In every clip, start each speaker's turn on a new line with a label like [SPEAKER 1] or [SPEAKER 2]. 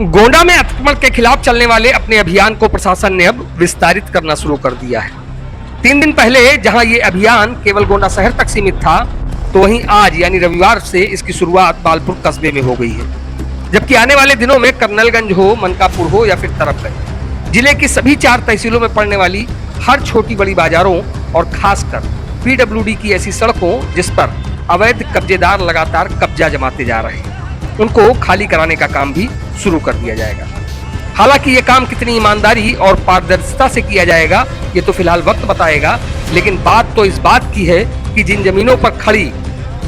[SPEAKER 1] गोंडा में अतिक्रमण के खिलाफ चलने वाले अपने अभियान को प्रशासन ने अब विस्तारित करना शुरू कर दिया है। 3 दिन पहले जहां ये अभियान केवल गोंडा शहर तक सीमित था, तो वहीं आज यानी रविवार से इसकी शुरुआत बालपुर कस्बे में हो गई है। जबकि आने वाले दिनों में कर्नलगंज हो, मनकापुर हो या फिर तरफगंज, जिले की सभी 4 तहसीलों में पड़ने वाली हर छोटी बड़ी बाजारों और खासकर पीडब्ल्यूडी की ऐसी सड़कों जिस पर अवैध कब्जेदार लगातार कब्जा जमाते जा रहे हैं, उनको खाली कराने का काम भी शुरू कर दिया जाएगा। हालांकि ये काम कितनी ईमानदारी और पारदर्शिता से किया जाएगा ये तो फिलहाल वक्त बताएगा, लेकिन बात तो इस बात की है कि जिन जमीनों पर खड़ी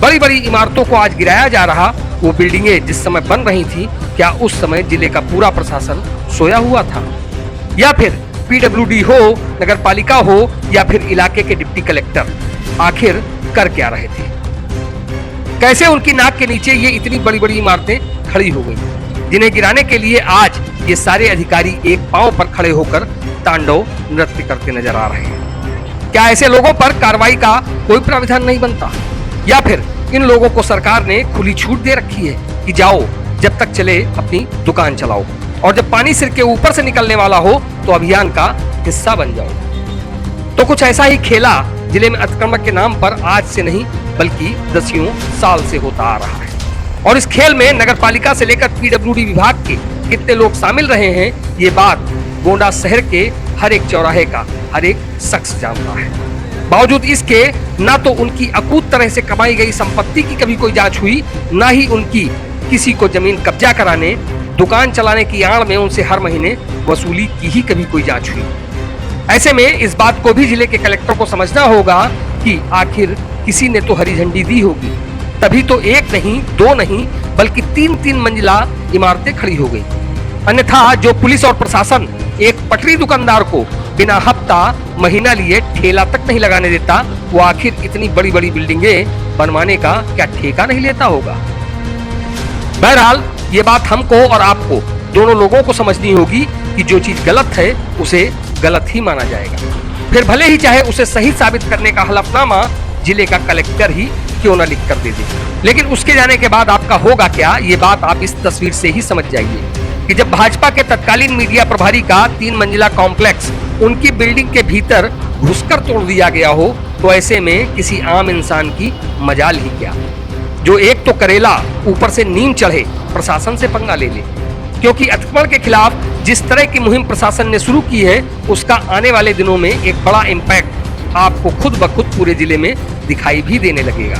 [SPEAKER 1] बड़ी बड़ी इमारतों को आज गिराया जा रहा, वो बिल्डिंगें जिस समय बन रही थी, क्या उस समय जिले का पूरा प्रशासन सोया हुआ था, या फिर पीडब्ल्यूडी हो, नगर पालिका हो या फिर इलाके के डिप्टी कलेक्टर आखिर कर क्या रहे थे? कैसे उनकी नाक के नीचे ये इतनी बड़ी बड़ी इमारतें खड़ी हो गई, जिन्हें गिराने के लिए आज ये सारे अधिकारी एक पांव पर खड़े होकर तांडव नृत्य करते नजर आ रहे हैं? क्या ऐसे लोगों पर कार्रवाई का कोई प्राविधान नहीं बनता, या फिर इन लोगों को सरकार ने खुली छूट दे रखी है कि जाओ जब तक चले अपनी दुकान चलाओ, और जब पानी सिर के ऊपर से निकलने वाला हो तो अभियान का हिस्सा बन जाओ? तो कुछ ऐसा ही खेला जिले में अतिक्रमण के नाम पर आज से नहीं बल्कि दसियों साल से होता आ रहा है। और इस खेल में नगर पालिका से लेकर पीडब्ल्यूडी विभाग के कितने लोग शामिल रहे हैं, ये बात गोंडा शहर के हर एक चौराहे का हर एक शख्स जानता है। बावजूद इसके ना तो उनकी अकूत तरह से कमाई गई संपत्ति की कभी कोई जांच हुई, ना ही उनकी किसी को जमीन कब्जा कराने, दुकान चलाने की आड़ में उनसे हर महीने वसूली की ही कभी कोई जांच हुई। ऐसे में इस बात को भी जिले के कलेक्टर को समझना होगा कि आखिर किसी ने तो हरी झंडी दी होगी, तभी तो 1 नहीं 2 नहीं बल्कि 3-3 मंजिला इमारतें खड़ी हो गई। अन्यथा जो पुलिस और प्रशासन एक पटरी दुकानदार को बिना हफ्ता महीना लिए ठेला तक नहीं लगाने देता, वो आखिर इतनी बड़ी बड़ी बिल्डिंगें बनवाने का क्या ठेका नहीं लेता होगा? बहरहाल ये बात हमको और आपको दोनों लोगों को समझनी होगी कि जो चीज गलत है उसे गलत ही माना जाएगा, फिर भले ही चाहे उसे सही साबित करने का हलफनामा जिले का कलेक्टर ही क्यों न लिख कर दे दे। लेकिन उसके जाने के बाद आपका होगा क्या, ये बात आप इस तस्वीर से ही समझ जाइए कि जब भाजपा के तत्कालीन मीडिया प्रभारी का 3 मंजिला कॉम्प्लेक्स उनकी बिल्डिंग के भीतर घुसकर तोड़ दिया गया हो, तो ऐसे में किसी आम इंसान की मजाल ही क्या, जो एक तो करेला ऊपर से नींद चढ़े प्रशासन से पंगा ले ले। क्योंकि अतिक्रमण के खिलाफ जिस तरह की मुहिम प्रशासन ने शुरू की है, उसका आने वाले दिनों में एक बड़ा इम्पैक्ट आपको खुद ब खुद पूरे जिले में दिखाई भी देने लगेगा।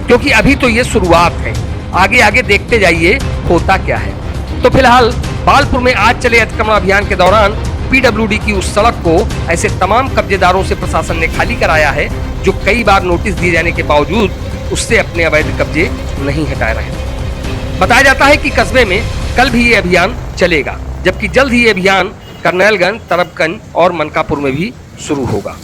[SPEAKER 1] क्योंकि अभी तो ये शुरुआत है, आगे आगे देखते जाइए होता क्या है। तो फिलहाल बालपुर में आज चले अतिक्रमण अभियान के दौरान पीडब्ल्यूडी की उस सड़क को ऐसे तमाम कब्जेदारों से प्रशासन ने खाली कराया है, जो कई बार नोटिस दिए जाने के बावजूद उससे अपने अवैध कब्जे नहीं हटा रहे थे। बताया जाता है कि कस्बे में कल भी ये अभियान चलेगा, जबकि जल्द ही ये अभियान कर्नलगंज, तरफगंज और मनकापुर में भी शुरू होगा।